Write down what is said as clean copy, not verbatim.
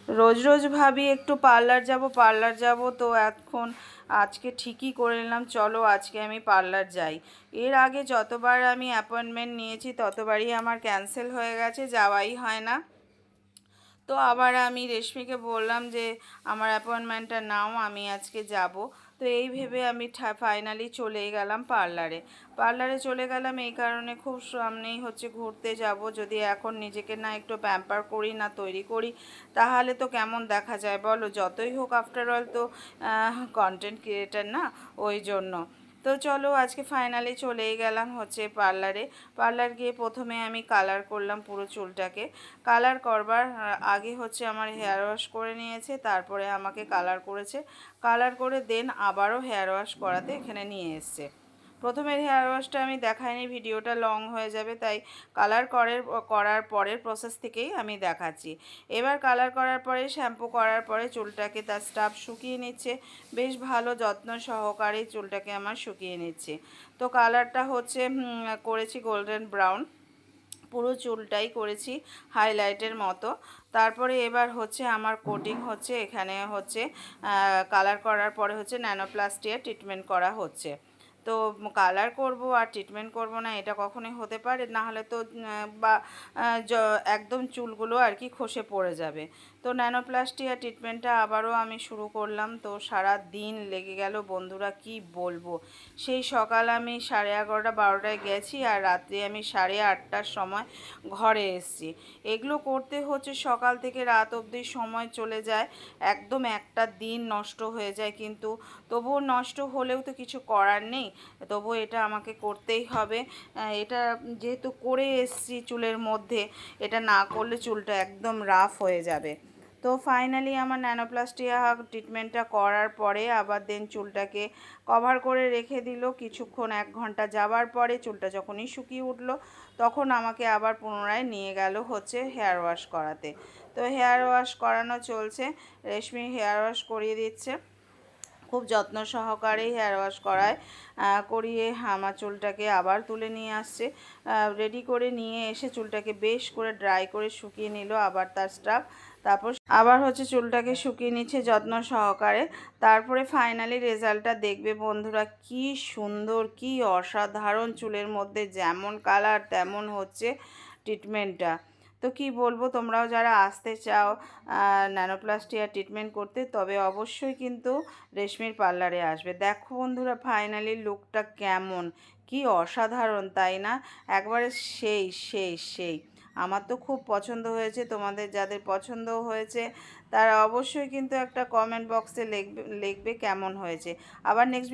রোজ রোজ ভাবি একটু পার্লার যাব তো এখন আজকে ঠিকই করে নিলাম, চলো আজকে আমি পার্লার যাই। এর আগে যতবার আমি অ্যাপয়েন্টমেন্ট নিয়েছি ততবারই আমার ক্যান্সেল হয়ে গেছে, যাওয়াই হয় না। তো আবার আমি রেশমিকে বললাম যে আমার অ্যাপয়েন্টমেন্টটা নাও, আমি আজকে যাব। তো এই ভেবে আমি ফাইনালি চলেই গেলাম পার্লারে চলে গেলাম এই কারণে, খুব সামনেই হচ্ছে ঘুরতে যাব। যদি এখন নিজেকে না একটু প্যাম্পার করি, না তৈরি করি, তাহলে তো কেমন দেখা যায় বলো। যতই হোক আফটার অল তো কন্টেন্ট ক্রিয়েটার না, ওই জন্য। তো চলো আজকে ফাইনালি চলেই গেলাম হচ্ছে পার্লার গিয়ে প্রথমে আমি কালার করলাম পুরো চুলটাকে। কালার করবার আগে হচ্ছে আমার হেয়ার ওয়াশ করে নিয়েছে, তারপরে আমাকে কালার করেছে। কালার করে দেন আবারও হেয়ার ওয়াশ করাতে এখানে নিয়ে এসছে। প্রথমের হেয়ার ওয়াশটা আমি দেখাইনি, ভিডিওটা লং হয়ে যাবে, তাই করার পরের প্রসেস থেকেই আমি দেখাচ্ছি। এবার কালার করার পরে শ্যাম্পু করার পরে চুলটাকে তার স্টাফ শুকিয়ে নিচ্ছে। বেশ ভালো যত্ন সহকারে চুলটাকে আমার শুকিয়ে নিচ্ছে। তো কালারটা হচ্ছে করেছি গোল্ডেন ব্রাউন, পুরো চুলটাই করেছি হাইলাইটের মতো। তারপরে এবার হচ্ছে আমার কোটিং হচ্ছে, এখানে হচ্ছে কালার করার পরে হচ্ছে ন্যানোপ্লাস্টিয়া ট্রিটমেন্ট করা হচ্ছে। তো কালার করব আর ট্রিটমেন্ট করব না, এটা কখনোই হতে পারে না, হলে তো বা একদম চুলগুলো আর কি খসে পড়ে যাবে। তো ন্যানোপ্লাস্টিয়া ট্রিটমেন্টটা আবারও আমি শুরু করলাম। তো সারা দিন লেগে গেল বন্ধুরা, কি বলবো। সেই সকাল আমি 11:30-12টায় গেছি, আর রাত্রে আমি 8:30টার সময় ঘরে এসেছি। এগুলো করতে হচ্ছে সকাল থেকে রাত অবধি সময় চলে যায়, একদম একটা দিন নষ্ট হয়ে যায়। কিন্তু তবুও নষ্ট হলেও তো কিছু করার নেই, তবুও এটা আমাকে করতেই হবে। এটা যেহেতু করে এসেছি চুলের মধ্যে, এটা না করলে চুলটা একদম রাফ হয়ে যাবে। তো ফাইনালি আমার ন্যানোপ্লাস্টিয়া ট্রিটমেন্টটা করার পরে আবার দেন চুলটাকে কভার করে রেখে দিল কিছুক্ষণ, 1 ঘন্টা যাবার পরে চুলটা যখনই শুকিয়ে উঠলো, তখন আমাকে আবার পুনরায় নিয়ে গেল হচ্ছে হেয়ার ওয়াশ করাতে। তো হেয়ার ওয়াশ করানো চলছে, রেশমি হেয়ার ওয়াশ করিয়ে দিচ্ছে। খুব যত্ন সহকারেই হেয়ার ওয়াশ করিয়ে আমার চুলটাকে আবার তুলে নিয়ে আসছে। রেডি করে নিয়ে এসে চুলটাকে বেশ করে ড্রাই করে শুকিয়ে নিল আবার তার স্টাফ। তারপর আবার হচ্ছে চুলটাকে শুকিয়ে নিচ্ছে যত্ন সহকারে। তারপরে ফাইনালি রেজাল্টটা দেখবে বন্ধুরা, কি সুন্দর, কি অসাধারণ। চুলের মধ্যে যেমন কালার তেমন হচ্ছে ট্রিটমেন্টটা। তো কি বলবো, তোমরাও যারা আসতে চাও ন্যানোপ্লাস্টিয়া ট্রিটমেন্ট করতে, তবে অবশ্যই কিন্তু রেশমির পার্লারে আসবে। দেখো বন্ধুরা ফাইনালি লুকটা কেমন, কি অসাধারণ তাই না? একবারে সেই আমার তো খুব পছন্দ হয়েছে। তোমাদের যাদের পছন্দ হয়েছে তারা অবশ্যই কিন্তু একটা কমেন্ট বক্সে লিখবে কেমন হয়েছে। আবার নেক্সট